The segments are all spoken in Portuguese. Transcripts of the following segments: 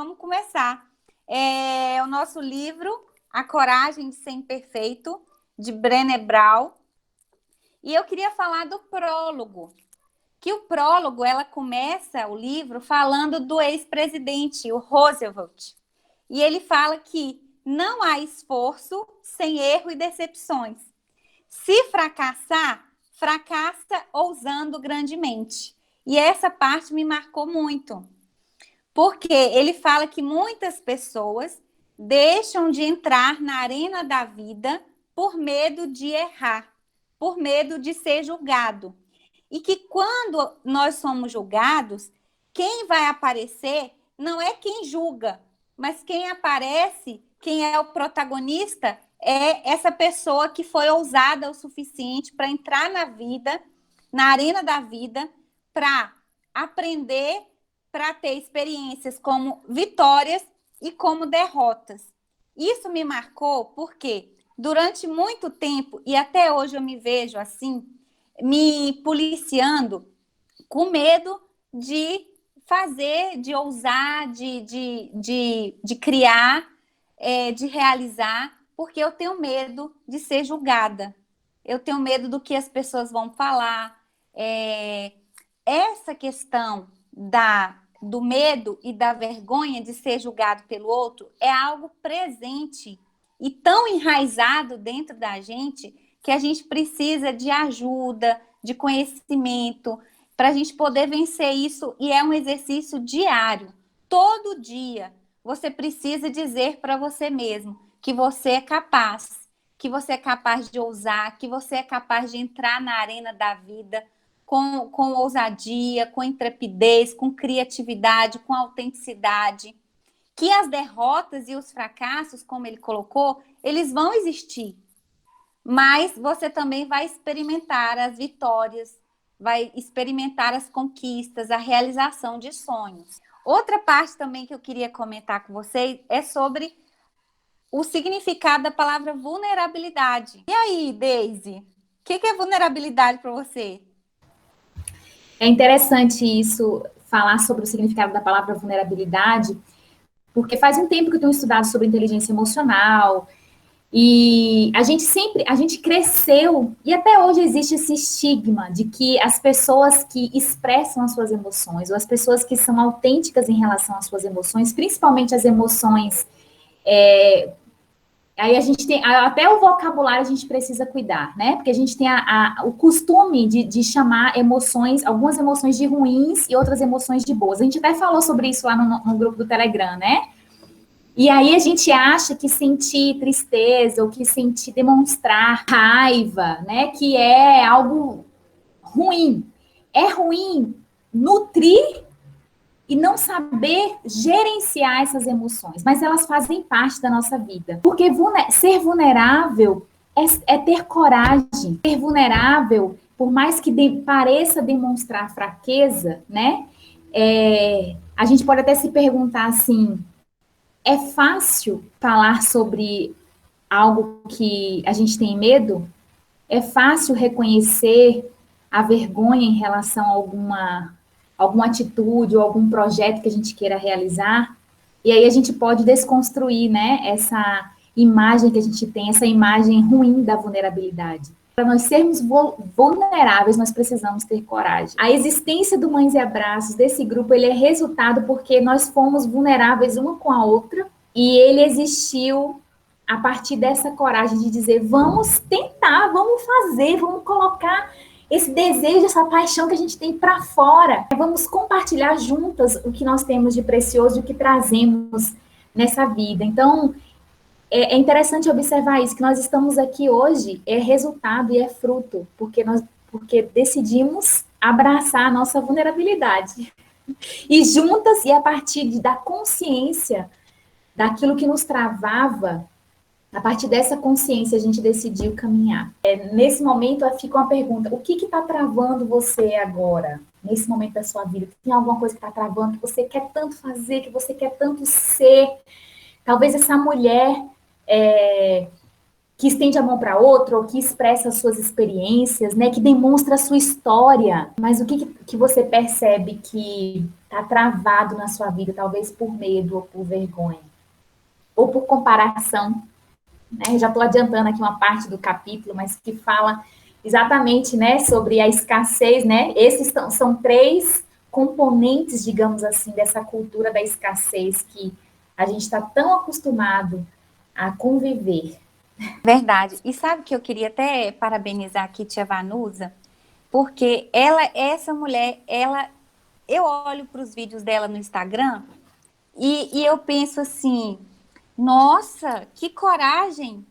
vamos começar. O nosso livro, A Coragem de Ser Imperfeito, de Brené Brown. E eu queria falar do prólogo, que o prólogo, ela começa o livro falando do ex-presidente, o Roosevelt. E ele fala que não há esforço sem erro e decepções. Se fracassar, fracassa ousando grandemente. E essa parte me marcou muito, porque ele fala que muitas pessoas deixam de entrar na arena da vida por medo de errar, por medo de ser julgado. E que quando nós somos julgados, quem vai aparecer não é quem julga, mas quem aparece, quem é o protagonista, é essa pessoa que foi ousada o suficiente para entrar na vida, na arena da vida, para aprender, para ter experiências como vitórias e como derrotas. Isso me marcou porque durante muito tempo, e até hoje eu me vejo assim, me policiando com medo de fazer, de ousar, de criar, de realizar, porque eu tenho medo de ser julgada. Eu tenho medo do que as pessoas vão falar. Essa questão do medo e da vergonha de ser julgado pelo outro é algo presente e tão enraizado dentro da gente que a gente precisa de ajuda, de conhecimento, para a gente poder vencer isso, e é um exercício diário. Todo dia você precisa dizer para você mesmo que você é capaz, que você é capaz de ousar, que você é capaz de entrar na arena da vida com ousadia, com intrepidez, com criatividade, com autenticidade. Que as derrotas e os fracassos, como ele colocou, eles vão existir, mas você também vai experimentar as vitórias, vai experimentar as conquistas, a realização de sonhos. Outra parte também que eu queria comentar com vocês é sobre o significado da palavra vulnerabilidade. E aí, Deise, o que é vulnerabilidade para você? É interessante isso, falar sobre o significado da palavra vulnerabilidade, porque faz um tempo que eu tenho estudado sobre inteligência emocional, e a gente cresceu, e até hoje existe esse estigma de que as pessoas que expressam as suas emoções, ou as pessoas que são autênticas em relação às suas emoções, principalmente as emoções, aí a gente tem, até o vocabulário a gente precisa cuidar, né? Porque a gente tem o costume de chamar emoções, algumas emoções de ruins e outras emoções de boas. A gente até falou sobre isso lá no grupo do Telegram, né? E aí a gente acha que sentir tristeza ou que sentir, demonstrar raiva, né? Que é algo ruim. É ruim nutrir e não saber gerenciar essas emoções, mas elas fazem parte da nossa vida. Porque ser vulnerável é ter coragem. Ser vulnerável, por mais que pareça demonstrar fraqueza, né? A gente pode até se perguntar assim, é fácil falar sobre algo que a gente tem medo? É fácil reconhecer a vergonha em relação a alguma atitude ou algum projeto que a gente queira realizar? E aí a gente pode desconstruir, né, essa imagem que a gente tem, essa imagem ruim da vulnerabilidade. Para nós sermos vulneráveis, nós precisamos ter coragem. A existência do Mães e Abraços, desse grupo, ele é resultado porque nós fomos vulneráveis uma com a outra, e ele existiu a partir dessa coragem de dizer, vamos tentar, vamos fazer, vamos colocar esse desejo, essa paixão que a gente tem para fora. Vamos compartilhar juntas o que nós temos de precioso e o que trazemos nessa vida. Então, é interessante observar isso, que nós estamos aqui hoje, é resultado e é fruto, porque decidimos abraçar a nossa vulnerabilidade. E juntas, e a partir da consciência daquilo que nos travava, a partir dessa consciência, a gente decidiu caminhar. Nesse momento, fica uma pergunta, o que está travando você agora? Nesse momento da sua vida, tem alguma coisa que está travando, que você quer tanto fazer, que você quer tanto ser? Talvez essa mulher que estende a mão para outra, ou que expressa as suas experiências, né, que demonstra a sua história. Mas o que você percebe que está travado na sua vida, talvez por medo ou por vergonha, ou por comparação, né? Eu já estou adiantando aqui uma parte do capítulo, mas que fala exatamente, né, sobre a escassez, né? Esses são três componentes, digamos assim, dessa cultura da escassez que a gente está tão acostumado a conviver. Verdade. E sabe que eu queria até parabenizar aqui tia Vanusa, porque essa mulher, eu olho para os vídeos dela no Instagram e eu penso assim, nossa, que coragem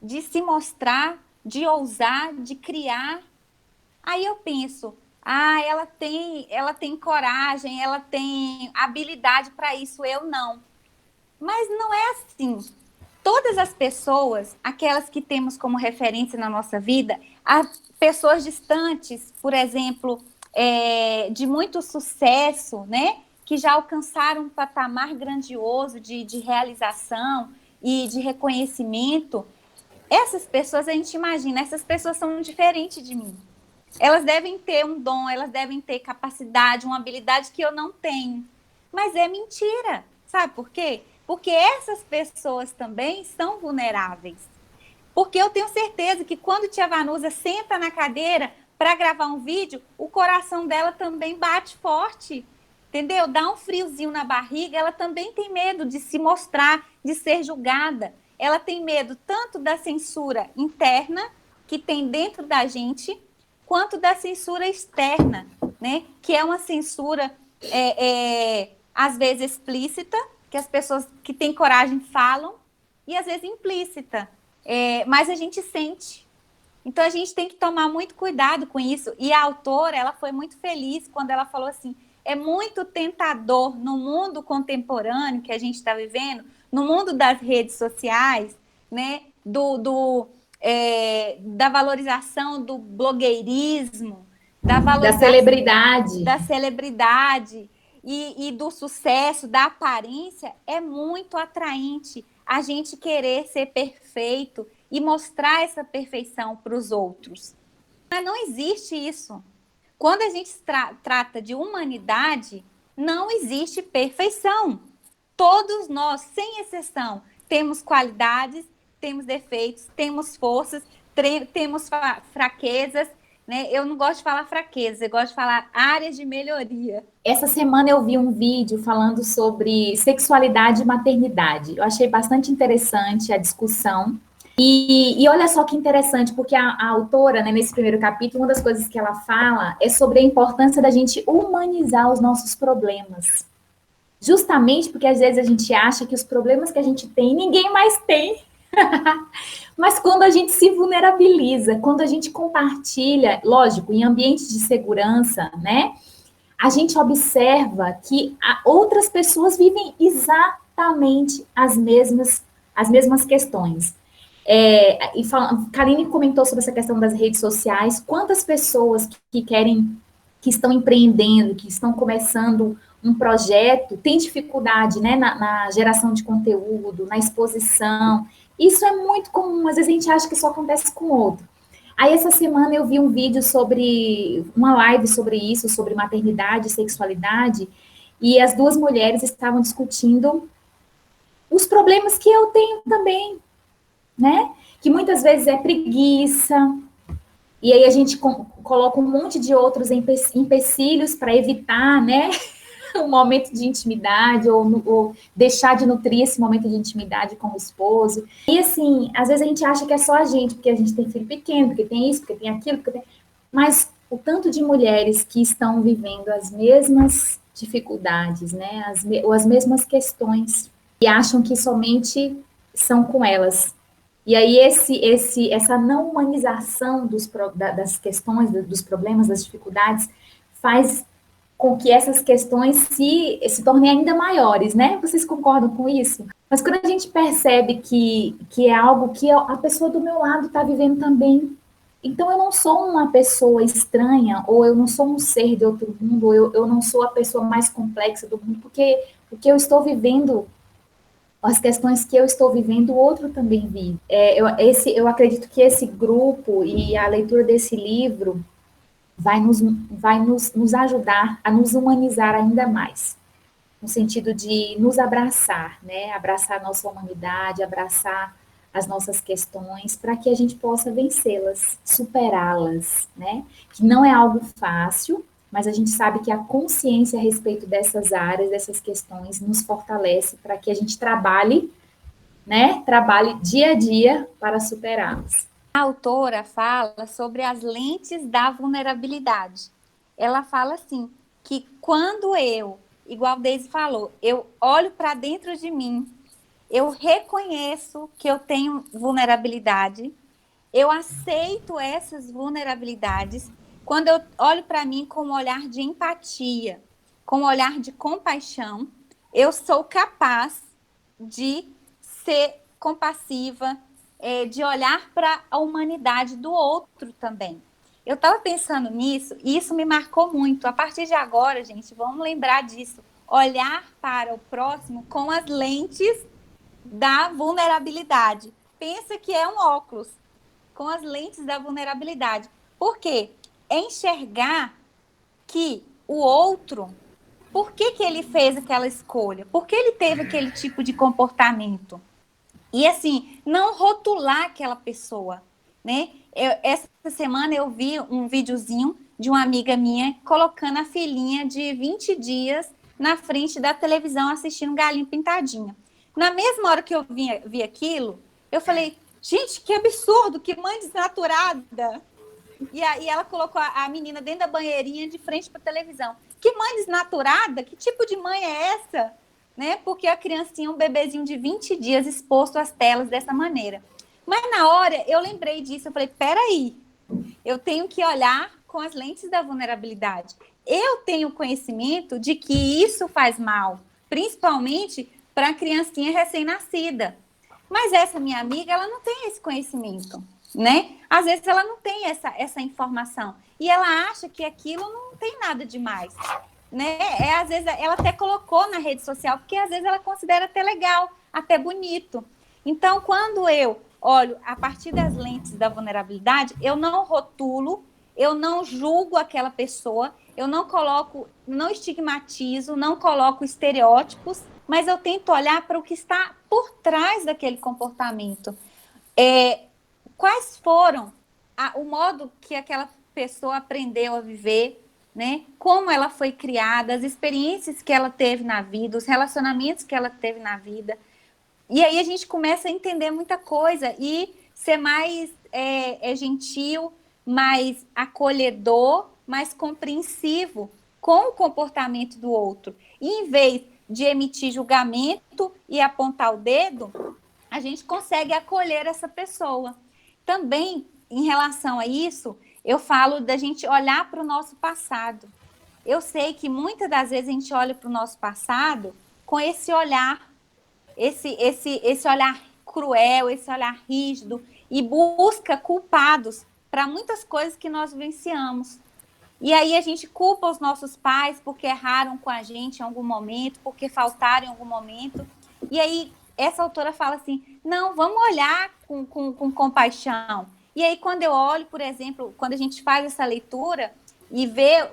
de se mostrar, de ousar, de criar. Aí eu penso, ela tem coragem, ela tem habilidade para isso, eu não. Mas não é assim. Todas as pessoas, aquelas que temos como referência na nossa vida, as pessoas distantes, por exemplo, de muito sucesso, né? Que já alcançaram um patamar grandioso de realização e de reconhecimento. Essas pessoas, a gente imagina, essas pessoas são diferentes de mim. Elas devem ter um dom, elas devem ter capacidade, uma habilidade que eu não tenho. Mas é mentira. Sabe por quê? Porque essas pessoas também são vulneráveis. Porque eu tenho certeza que quando tia Vanusa senta na cadeira para gravar um vídeo, o coração dela também bate forte. Entendeu? Dá um friozinho na barriga, ela também tem medo de se mostrar, de ser julgada. Ela tem medo tanto da censura interna que tem dentro da gente, quanto da censura externa, né? Que é uma censura, às vezes explícita, que as pessoas que têm coragem falam, e às vezes implícita, mas a gente sente. Então a gente tem que tomar muito cuidado com isso. E a autora, ela foi muito feliz quando ela falou assim: é muito tentador no mundo contemporâneo que a gente está vivendo, no mundo das redes sociais, né? Da valorização do blogueirismo, da Da valorização celebridade. da celebridade e do sucesso, da aparência, é muito atraente a gente querer ser perfeito e mostrar essa perfeição para os outros. Mas não existe isso. Quando a gente trata de humanidade, não existe perfeição. Todos nós, sem exceção, temos qualidades, temos defeitos, temos forças, temos fraquezas, né? Eu não gosto de falar fraquezas, eu gosto de falar áreas de melhoria. Essa semana eu vi um vídeo falando sobre sexualidade e maternidade. Eu achei bastante interessante a discussão. E olha só que interessante, porque a autora, né, nesse primeiro capítulo, uma das coisas que ela fala é sobre a importância da gente humanizar os nossos problemas. Justamente porque às vezes a gente acha que os problemas que a gente tem, ninguém mais tem. Mas quando a gente se vulnerabiliza, quando a gente compartilha, lógico, em ambientes de segurança, né? A gente observa que outras pessoas vivem exatamente as mesmas questões. Karine comentou sobre essa questão das redes sociais. Quantas pessoas que estão empreendendo, que estão começando um projeto, têm dificuldade, né, na geração de conteúdo, na exposição. Isso é muito comum, às vezes a gente acha que só acontece com o outro. Aí, essa semana, eu vi um vídeo uma live sobre isso, sobre maternidade e sexualidade, e as duas mulheres estavam discutindo os problemas que eu tenho também, né? Que muitas vezes é preguiça, e aí a gente coloca um monte de outros empecilhos para evitar, né? Um momento de intimidade, ou deixar de nutrir esse momento de intimidade com o esposo. E assim, às vezes a gente acha que é só a gente, porque a gente tem filho pequeno, porque tem isso, porque tem aquilo, mas o tanto de mulheres que estão vivendo as mesmas dificuldades, né, ou as mesmas questões, e acham que somente são com elas. E aí essa não humanização das questões, dos problemas, das dificuldades, faz com que essas questões se tornem ainda maiores, né? Vocês concordam com isso? Mas quando a gente percebe que é algo que a pessoa do meu lado está vivendo também, então eu não sou uma pessoa estranha, ou eu não sou um ser de outro mundo, ou eu não sou a pessoa mais complexa do mundo, porque eu estou vivendo, as questões que eu estou vivendo, o outro também vive. Eu acredito que esse grupo e a leitura desse livro nos ajudar a nos humanizar ainda mais, no sentido de nos abraçar, né? Abraçar a nossa humanidade, abraçar as nossas questões, para que a gente possa vencê-las, superá-las, né? Que não é algo fácil, mas a gente sabe que a consciência a respeito dessas áreas, dessas questões, nos fortalece para que a gente trabalhe, né? Trabalhe dia a dia para superá-las. A autora fala sobre as lentes da vulnerabilidade. Ela fala assim, que quando eu, igual Deise falou, eu olho para dentro de mim, eu reconheço que eu tenho vulnerabilidade, eu aceito essas vulnerabilidades, quando eu olho para mim com um olhar de empatia, com um olhar de compaixão, eu sou capaz de ser compassiva, de olhar para a humanidade do outro também. Eu estava pensando nisso e isso me marcou muito. A partir de agora, gente, vamos lembrar disso. Olhar para o próximo com as lentes da vulnerabilidade. Pensa que é um óculos com as lentes da vulnerabilidade. Por quê? Enxergar que o outro, por que ele fez aquela escolha? Por que ele teve aquele tipo de comportamento? E assim, não rotular aquela pessoa, né? Essa semana eu vi um videozinho de uma amiga minha colocando a filhinha de 20 dias na frente da televisão assistindo Galinha Pintadinha. Na mesma hora que eu vi aquilo, eu falei, gente, que absurdo, que mãe desnaturada. E aí ela colocou a menina dentro da banheirinha de frente para a televisão. Que mãe desnaturada? Que tipo de mãe é essa? Né? Porque a criancinha, um bebezinho de 20 dias exposto às telas dessa maneira. Mas na hora eu lembrei disso, eu falei, peraí, eu tenho que olhar com as lentes da vulnerabilidade. Eu tenho conhecimento de que isso faz mal, principalmente para a criancinha recém-nascida. Mas essa minha amiga, ela não tem esse conhecimento, né? Às vezes ela não tem essa informação. E ela acha que aquilo não tem nada demais, né? Às vezes ela até colocou na rede social, porque às vezes ela considera até legal, até bonito. Então, quando eu olho a partir das lentes da vulnerabilidade, eu não rotulo, eu não julgo aquela pessoa, eu não coloco, não estigmatizo, não coloco estereótipos, mas eu tento olhar para o que está por trás daquele comportamento. Quais foram o modo que aquela pessoa aprendeu a viver, né? Como ela foi criada, as experiências que ela teve na vida, os relacionamentos que ela teve na vida. E aí a gente começa a entender muita coisa e ser mais gentil, mais acolhedor, mais compreensivo com o comportamento do outro. E em vez de emitir julgamento e apontar o dedo, a gente consegue acolher essa pessoa. Também, em relação a isso, eu falo da gente olhar para o nosso passado. Eu sei que muitas das vezes a gente olha para o nosso passado com esse olhar, esse olhar cruel, esse olhar rígido, e busca culpados para muitas coisas que nós vivenciamos. E aí a gente culpa os nossos pais porque erraram com a gente em algum momento, porque faltaram em algum momento. E aí essa autora fala assim, não, vamos olhar com compaixão. E aí quando eu olho, por exemplo, quando a gente faz essa leitura e vê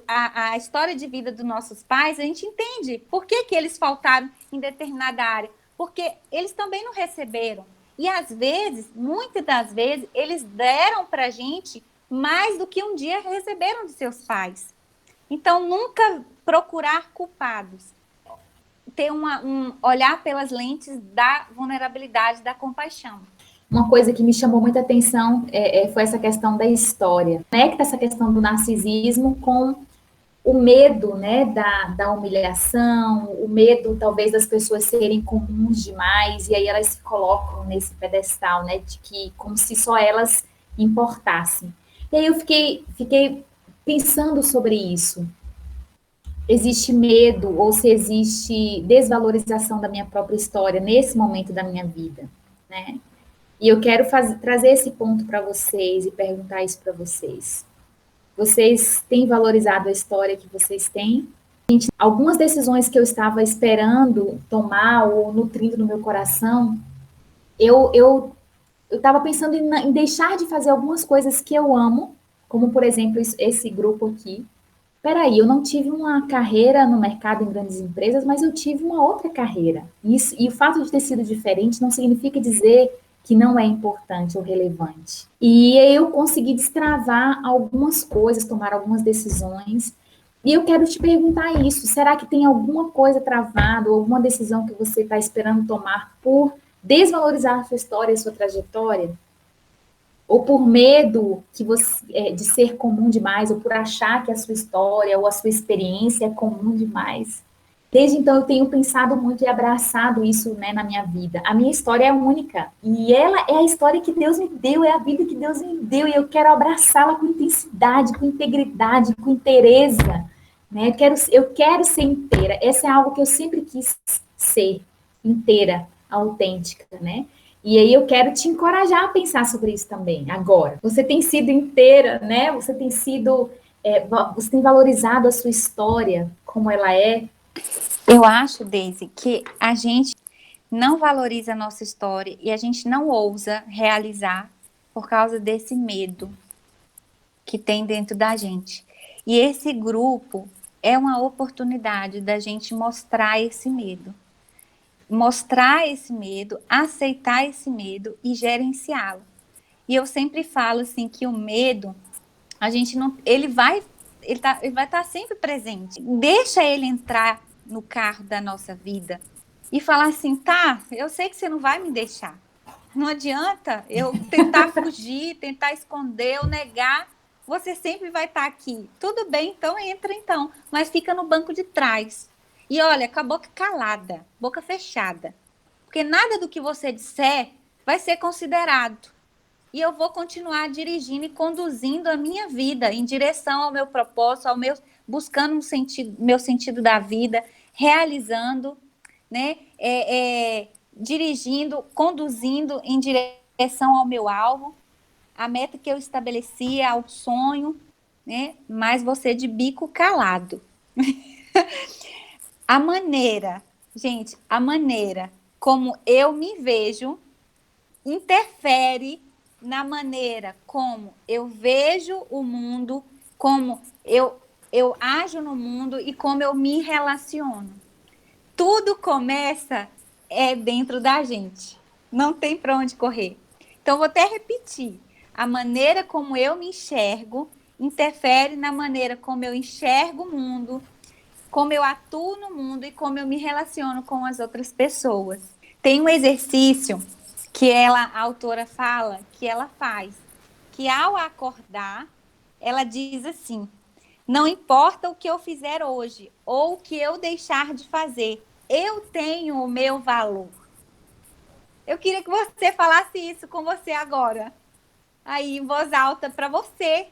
a história de vida dos nossos pais, a gente entende por que eles faltaram em determinada área. Porque eles também não receberam. E às vezes, muitas das vezes, eles deram para a gente mais do que um dia receberam de seus pais. Então, nunca procurar culpados. Ter olhar pelas lentes da vulnerabilidade, da compaixão. Uma coisa que me chamou muita atenção foi essa questão da história. Conecta essa questão do narcisismo com o medo, né, da humilhação, o medo, talvez, das pessoas serem comuns demais, e aí elas se colocam nesse pedestal, né, de que, como se só elas importassem. E aí eu fiquei pensando sobre isso. Existe medo ou se existe desvalorização da minha própria história nesse momento da minha vida, né? E eu quero trazer esse ponto para vocês e perguntar isso para vocês. Vocês têm valorizado a história que vocês têm? Algumas decisões que eu estava esperando tomar ou nutrindo no meu coração, eu estava pensando em deixar de fazer algumas coisas que eu amo Como, por exemplo, esse grupo aqui. Peraí, eu não tive uma carreira no mercado em grandes empresas, mas eu tive uma outra carreira. Isso, e o fato de ter sido diferente não significa dizer que não é importante ou relevante. E eu consegui destravar algumas coisas, tomar algumas decisões. E eu quero te perguntar isso: será que tem alguma coisa travada, ou alguma decisão que você está esperando tomar por desvalorizar a sua história, a sua trajetória? Ou por medo que você, de ser comum demais, ou por achar que a sua história ou a sua experiência é comum demais. Desde então eu tenho pensado muito e abraçado isso, né, na minha vida. A minha história é única e ela é a história que Deus me deu, é a vida que Deus me deu e eu quero abraçá-la com intensidade, com integridade, com inteireza, né? Eu quero ser inteira. Essa é algo que eu sempre quis ser, inteira, autêntica, né? E aí eu quero te encorajar a pensar sobre isso também, agora. Você tem sido inteira, né? Você tem sido, você tem valorizado a sua história como ela é. Eu acho, Daisy, que a gente não valoriza a nossa história e a gente não ousa realizar por causa desse medo que tem dentro da gente. E esse grupo é uma oportunidade da gente mostrar esse medo. Mostrar esse medo, aceitar esse medo e gerenciá-lo. E eu sempre falo assim que o medo, a gente não, ele vai estar sempre presente. Deixa ele entrar no carro da nossa vida e falar assim, tá, eu sei que você não vai me deixar. Não adianta eu tentar fugir, tentar esconder ou negar. Você sempre vai estar aqui. Tudo bem, então entra então, mas fica no banco de trás. E olha, com a boca calada, boca fechada. Porque nada do que você disser vai ser considerado. E eu vou continuar dirigindo e conduzindo a minha vida em direção ao meu propósito, ao meu buscando um sentido, meu sentido da vida, realizando, né? Dirigindo, conduzindo em direção ao meu alvo, a meta que eu estabeleci, ao sonho, né? Mas você de bico calado. A maneira, gente, a maneira como eu me vejo interfere na maneira como eu vejo o mundo, como eu ajo no mundo e como eu me relaciono. Tudo começa dentro da gente. Não tem para onde correr. Então, vou até repetir. A maneira como eu me enxergo interfere na maneira como eu enxergo o mundo, como eu atuo no mundo e como eu me relaciono com as outras pessoas. Tem um exercício que a autora fala, que ela faz, que ao acordar, ela diz assim: não importa o que eu fizer hoje ou o que eu deixar de fazer, eu tenho o meu valor. Eu queria que você falasse isso com você agora, aí em voz alta para você,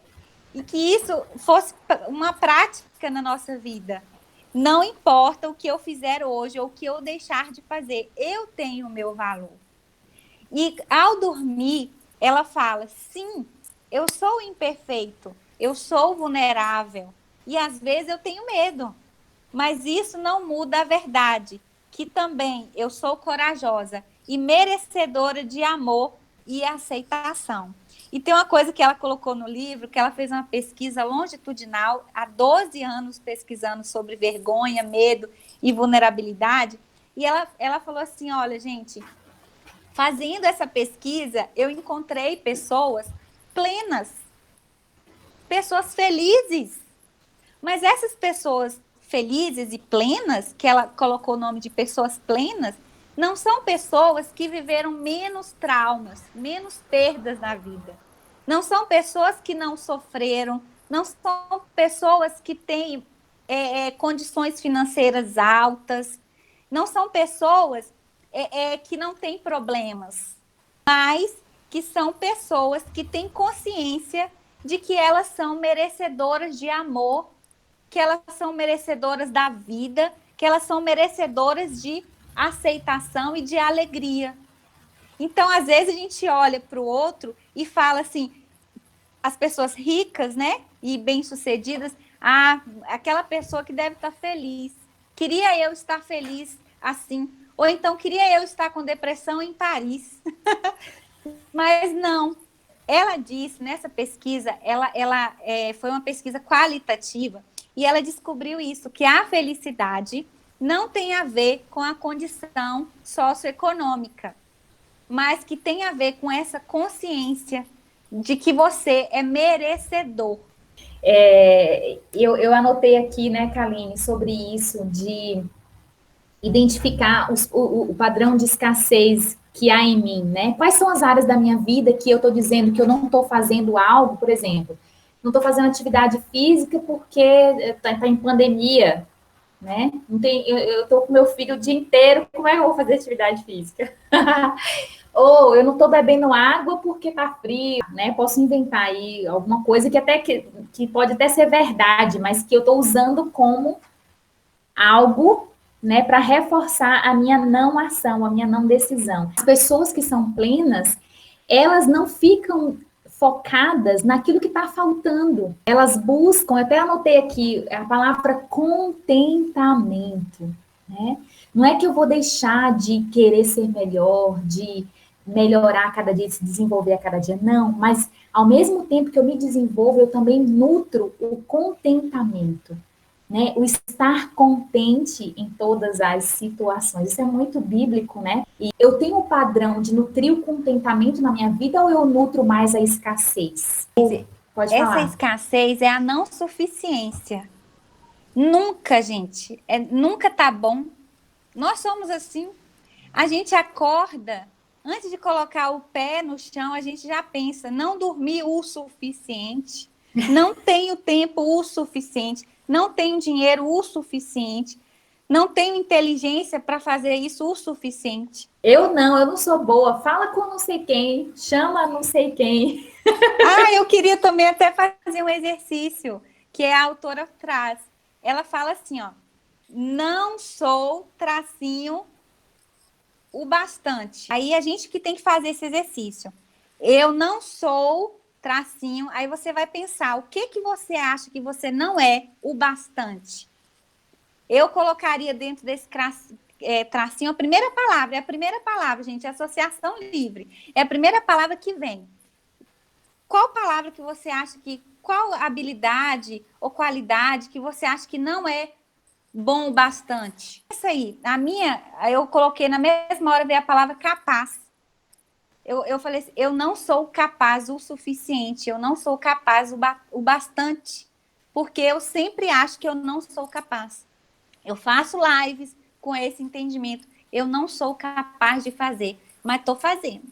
e que isso fosse uma prática na nossa vida. Não importa o que eu fizer hoje ou o que eu deixar de fazer, eu tenho o meu valor. E ao dormir, ela fala: sim, eu sou imperfeito, eu sou vulnerável e às vezes eu tenho medo, mas isso não muda a verdade, que também eu sou corajosa e merecedora de amor e aceitação. E tem uma coisa que ela colocou no livro, que ela fez uma pesquisa longitudinal, há 12 anos pesquisando sobre vergonha, medo e vulnerabilidade, e ela falou assim: olha, gente, fazendo essa pesquisa, eu encontrei pessoas plenas, pessoas felizes. Mas essas pessoas felizes e plenas, que ela colocou o nome de pessoas plenas, não são pessoas que viveram menos traumas, menos perdas na vida. Não são pessoas que não sofreram, não são pessoas que têm condições financeiras altas, não são pessoas que não têm problemas, mas que são pessoas que têm consciência de que elas são merecedoras de amor, que elas são merecedoras da vida, que elas são merecedoras de aceitação e de alegria. Então, às vezes, a gente olha para o outro e fala assim, as pessoas ricas, né, e bem-sucedidas, aquela pessoa que deve estar feliz. Queria eu estar feliz assim. Ou então, queria eu estar com depressão em Paris. Mas não. Ela disse, nessa pesquisa, foi uma pesquisa qualitativa, e ela descobriu isso, que a felicidade não tem a ver com a condição socioeconômica, mas que tem a ver com essa consciência de que você é merecedor. Eu anotei aqui, né, Kaline, sobre isso, de identificar o padrão de escassez que há em mim, né? Quais são as áreas da minha vida que eu estou dizendo que eu não estou fazendo algo, por exemplo, não estou fazendo atividade física porque está em pandemia, né? Não tem, eu estou com meu filho o dia inteiro, como é que eu vou fazer atividade física? Ou eu não estou bebendo água porque está frio, né? Posso inventar aí alguma coisa que pode até ser verdade, mas que eu estou usando como algo, né, para reforçar a minha não ação, a minha não decisão. As pessoas que são plenas, elas não ficam focadas naquilo que está faltando. Elas buscam, até anotei aqui a palavra contentamento, né? Não é que eu vou deixar de querer ser melhor, de melhorar a cada dia, de se desenvolver a cada dia, não, mas ao mesmo tempo que eu me desenvolvo, eu também nutro o contentamento, né? O estar contente em todas as situações. Isso é muito bíblico, né? E eu tenho um padrão de nutrir o contentamento na minha vida ou eu nutro mais a escassez? Pode Essa falar. escassez é a não suficiência. Nunca, gente, nunca tá bom. Nós somos assim. A gente acorda, antes de colocar o pé no chão, a gente já pensa, não dormi o suficiente, não tenho tempo o suficiente, não tenho dinheiro o suficiente, não tenho inteligência para fazer isso o suficiente. Eu não sou boa. Fala com não sei quem, chama não sei quem. Ah, eu queria também até fazer um exercício que a autora traz. Ela fala assim, ó, não sou tracinho o bastante. Aí a gente que tem que fazer esse exercício. Eu não sou tracinho. Aí você vai pensar, o que que você acha que você não é o bastante? Eu colocaria dentro desse tracinho é a primeira palavra, gente, é associação livre. É a primeira palavra que vem. Qual palavra que você acha qual habilidade ou qualidade que você acha que não é bom o bastante? Essa aí, eu coloquei na mesma hora veio a palavra capaz. Eu falei assim, eu não sou capaz o suficiente, eu não sou capaz o bastante, porque eu sempre acho que eu não sou capaz. Eu faço lives com esse entendimento, eu não sou capaz de fazer, mas estou fazendo.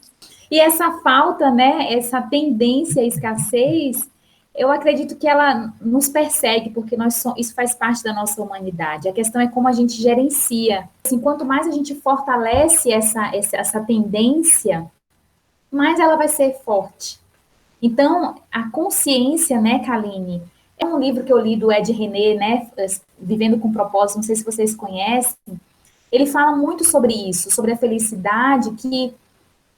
E essa falta, né, essa tendência à escassez, eu acredito que ela nos persegue, porque isso faz parte da nossa humanidade. A questão é como a gente gerencia. Assim, quanto mais a gente fortalece essa tendência, mais ela vai ser forte. Então, a consciência, né, Kaline, é um livro que eu li do Ed René, né, Vivendo com Propósito, não sei se vocês conhecem, ele fala muito sobre isso, sobre a felicidade, que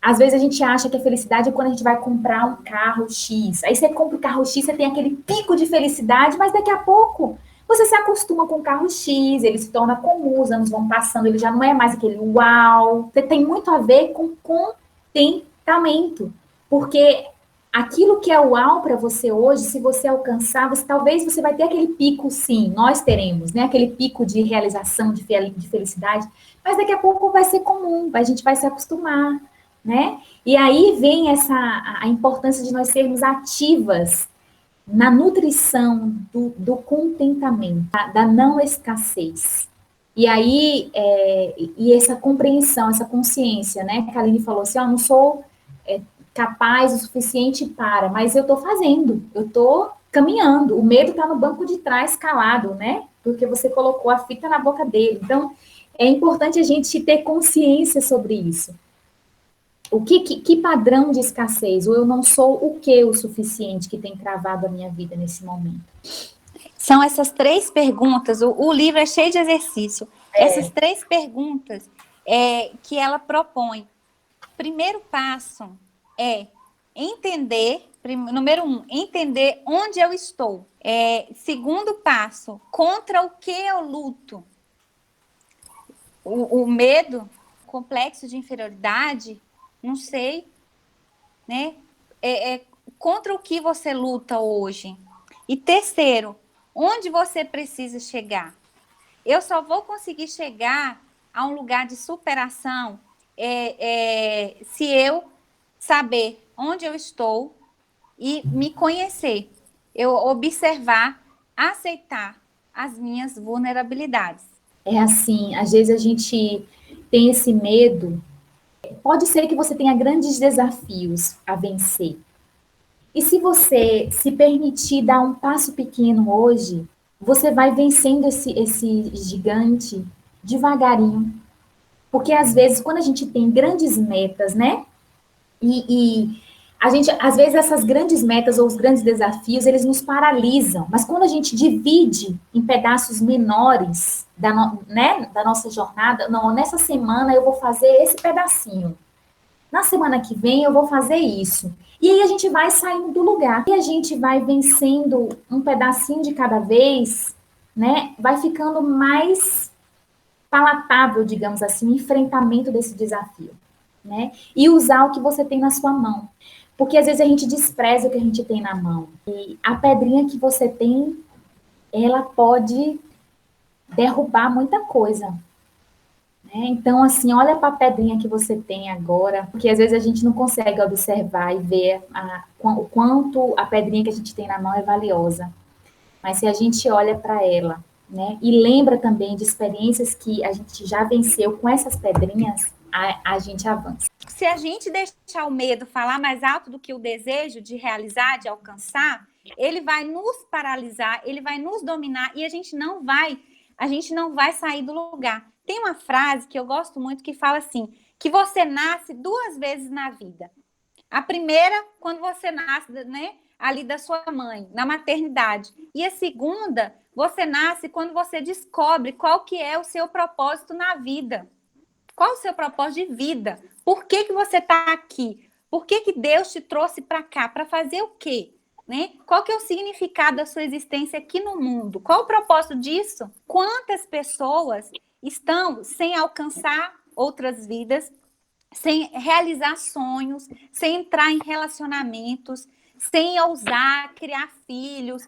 às vezes a gente acha que a felicidade é quando a gente vai comprar um carro X. Aí você compra o carro X, você tem aquele pico de felicidade, mas daqui a pouco você se acostuma com o carro X, ele se torna comum, os anos vão passando, ele já não é mais aquele uau. Você tem muito a ver com contentamento, porque aquilo que é uau para você hoje, se você alcançar, talvez você vai ter aquele pico, sim, nós teremos, né? Aquele pico de realização, de felicidade, mas daqui a pouco vai ser comum, a gente vai se acostumar, né? E aí vem a importância de nós sermos ativas na nutrição do contentamento, da não escassez. E aí, e essa compreensão, essa consciência, né? Que a Aline falou assim, não sou capaz o suficiente para, mas eu estou fazendo, eu estou caminhando. O medo está no banco de trás calado, né? Porque você colocou a fita na boca dele. Então, é importante a gente ter consciência sobre isso. Que padrão de escassez? Ou eu não sou o que o suficiente que tem travado a minha vida nesse momento? São essas três perguntas, o livro é cheio de exercício. Essas três perguntas que ela propõe. Primeiro passo é entender, número 1, entender onde eu estou. Segundo passo, contra o que eu luto. O medo, complexo de inferioridade, não sei, né? contra o que você luta hoje? E terceiro, onde você precisa chegar? Eu só vou conseguir chegar a um lugar de superação se eu saber onde eu estou e me conhecer. Eu observar, aceitar as minhas vulnerabilidades. É assim, às vezes a gente tem esse medo. Pode ser que você tenha grandes desafios a vencer. E se você se permitir dar um passo pequeno hoje, você vai vencendo esse gigante devagarinho. Porque às vezes, quando a gente tem grandes metas, né? E a gente, às vezes, essas grandes metas ou os grandes desafios, eles nos paralisam. Mas quando a gente divide em pedaços menores da nossa jornada, não, nessa semana eu vou fazer esse pedacinho. Na semana que vem eu vou fazer isso. E aí a gente vai saindo do lugar. E a gente vai vencendo um pedacinho de cada vez, né? Vai ficando mais palatável, digamos assim, o enfrentamento desse desafio, né? E usar o que você tem na sua mão. Porque às vezes a gente despreza o que a gente tem na mão. E a pedrinha que você tem, ela pode derrubar muita coisa. Né? Então, assim, olha para a pedrinha que você tem agora, porque às vezes a gente não consegue observar e ver o quanto a pedrinha que a gente tem na mão é valiosa. Mas se a gente olha para ela, né, e lembra também de experiências que a gente já venceu com essas pedrinhas, a gente avança. Se a gente deixar o medo falar mais alto do que o desejo de realizar, de alcançar, ele vai nos paralisar, ele vai nos dominar e a gente não vai sair do lugar. Tem uma frase que eu gosto muito que fala assim, que você nasce 2 vezes na vida. A primeira, quando você nasce, né, ali da sua mãe, na maternidade. E a segunda, você nasce quando você descobre qual que é o seu propósito na vida. Qual o seu propósito de vida? Por que você está aqui? Por que Deus te trouxe para cá? Para fazer o quê? Né? Qual que é o significado da sua existência aqui no mundo? Qual o propósito disso? Quantas pessoas estão sem alcançar outras vidas, sem realizar sonhos, sem entrar em relacionamentos, sem ousar criar filhos,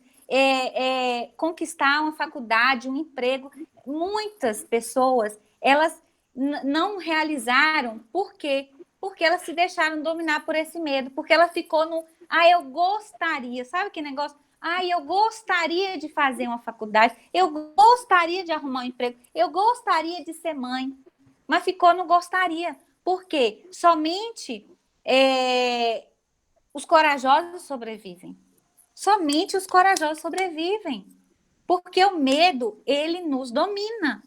conquistar uma faculdade, um emprego? Muitas pessoas, elas não realizaram. Por quê? Porque elas se deixaram dominar por esse medo, porque ela ficou no, eu gostaria, sabe que negócio? Eu gostaria de fazer uma faculdade, eu gostaria de arrumar um emprego, eu gostaria de ser mãe, mas ficou no gostaria. Por quê? Somente os corajosos sobrevivem. Somente os corajosos sobrevivem. Porque o medo, ele nos domina.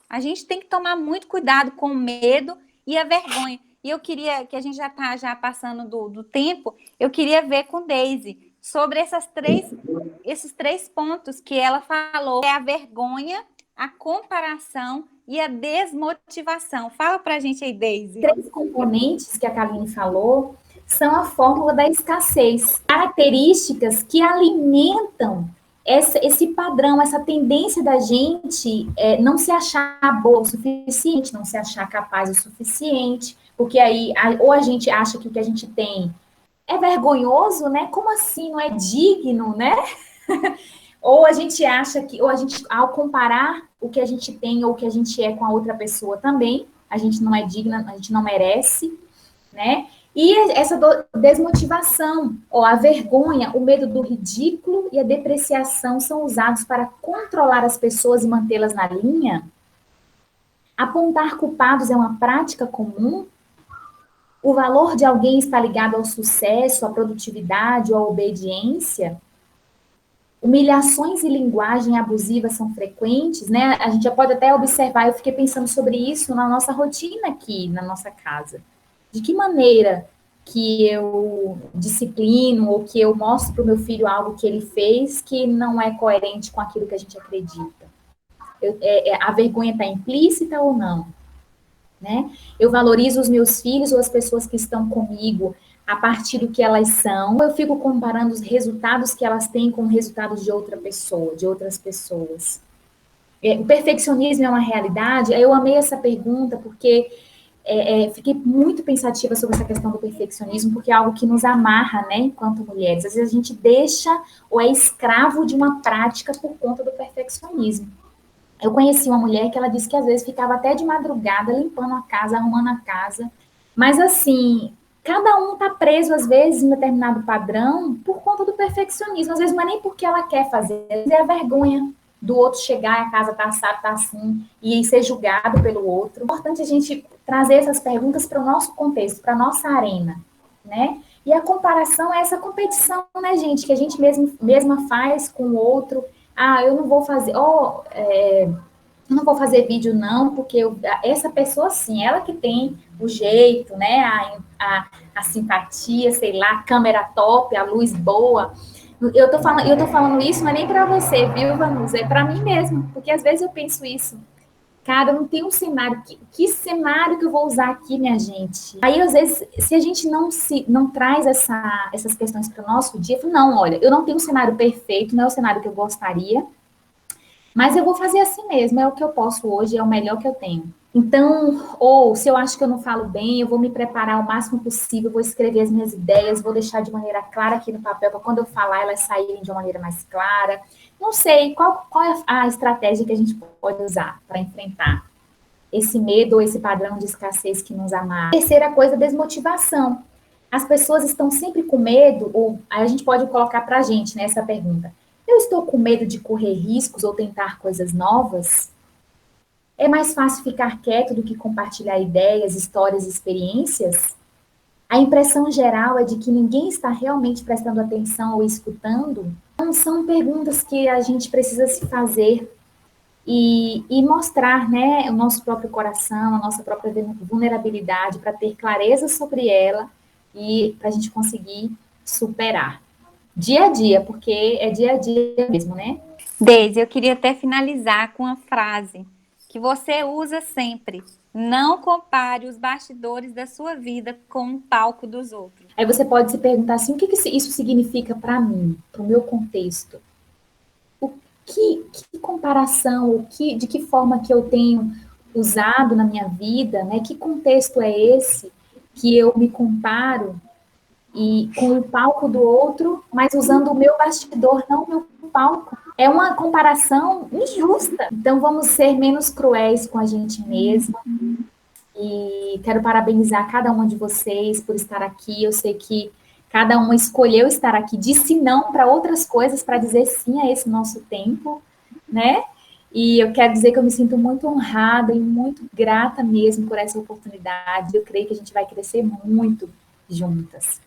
A gente tem que tomar muito cuidado com o medo e a vergonha. E eu queria, que a gente já está passando do tempo, eu queria ver com Deise sobre esses 3 pontos que ela falou. É a vergonha, a comparação e a desmotivação. Fala para a gente aí, Deise. 3 componentes que a Kaline falou são a fórmula da escassez. Características que alimentam esse padrão, essa tendência da gente não se achar boa o suficiente, não se achar capaz o suficiente, porque aí ou a gente acha que o que a gente tem é vergonhoso, né? Como assim? Não é digno, né? Ou a gente acha que, ou a gente, ao comparar o que a gente tem ou o que a gente é com a outra pessoa também, a gente não é digna, a gente não merece, né? E essa desmotivação, ou a vergonha, o medo do ridículo e a depreciação são usados para controlar as pessoas e mantê-las na linha. Apontar culpados é uma prática comum. O valor de alguém está ligado ao sucesso, à produtividade ou à obediência. Humilhações e linguagem abusiva são frequentes, né? A gente já pode até observar, eu fiquei pensando sobre isso na nossa rotina aqui, na nossa casa. De que maneira que eu disciplino ou que eu mostro para o meu filho algo que ele fez que não é coerente com aquilo que a gente acredita? A vergonha está implícita ou não? Né? Eu valorizo os meus filhos ou as pessoas que estão comigo a partir do que elas são, eu fico comparando os resultados que elas têm com os resultados de outra pessoa, de outras pessoas. O perfeccionismo é uma realidade? Eu amei essa pergunta, porque fiquei muito pensativa sobre essa questão do perfeccionismo, porque é algo que nos amarra, né, enquanto mulheres. Às vezes a gente deixa ou é escravo de uma prática por conta do perfeccionismo. Eu conheci uma mulher que ela disse que às vezes ficava até de madrugada limpando a casa, arrumando a casa, mas assim, cada um está preso às vezes em determinado padrão por conta do perfeccionismo. Às vezes não é nem porque ela quer fazer, é a vergonha do outro chegar e a casa tá assada, tá assim, e ser julgado pelo outro. É importante a gente trazer essas perguntas para o nosso contexto, para a nossa arena, né? E a comparação é essa competição, né, gente, que a gente mesma faz com o outro. Ah, eu não vou fazer, eu não vou fazer vídeo não, porque essa pessoa, sim, ela que tem o jeito, né, a simpatia, sei lá, a câmera top, a luz boa. Eu tô falando isso, não é nem para você, viu, Vanusa? É para mim mesmo, porque às vezes eu penso isso. Cara, eu não tenho um cenário. Que cenário que eu vou usar aqui, minha gente? Aí, às vezes, se a gente não traz essas questões para o nosso dia, eu falo, não, olha, eu não tenho um cenário perfeito, não é o cenário que eu gostaria, mas eu vou fazer assim mesmo, é o que eu posso hoje, é o melhor que eu tenho. Então, ou se eu acho que eu não falo bem, eu vou me preparar o máximo possível, vou escrever as minhas ideias, vou deixar de maneira clara aqui no papel, para quando eu falar, elas saírem de uma maneira mais clara. Não sei, qual é a estratégia que a gente pode usar para enfrentar esse medo ou esse padrão de escassez que nos amarra. Terceira coisa, desmotivação. As pessoas estão sempre com medo, ou aí a gente pode colocar para a gente, né, essa pergunta. Eu estou com medo de correr riscos ou tentar coisas novas? É mais fácil ficar quieto do que compartilhar ideias, histórias, experiências? A impressão geral é de que ninguém está realmente prestando atenção ou escutando? Então, são perguntas que a gente precisa se fazer e mostrar, né, o nosso próprio coração, a nossa própria vulnerabilidade, para ter clareza sobre ela e para a gente conseguir superar. Dia a dia, porque é dia a dia mesmo, né? Deise, eu queria até finalizar com uma frase que você usa sempre. Não compare os bastidores da sua vida com o palco dos outros. Aí você pode se perguntar assim, o que isso significa para mim, para o meu contexto? O que comparação, de que forma que eu tenho usado na minha vida, né? Que contexto é esse que eu me comparo e com o palco do outro, mas usando o meu bastidor, não o meu palco. É uma comparação injusta. Então vamos ser menos cruéis com a gente mesma. E quero parabenizar cada uma de vocês por estar aqui. Eu sei que cada uma escolheu estar aqui, disse não para outras coisas, para dizer sim a esse nosso tempo, né? E eu quero dizer que eu me sinto muito honrada e muito grata mesmo por essa oportunidade. Eu creio que a gente vai crescer muito juntas.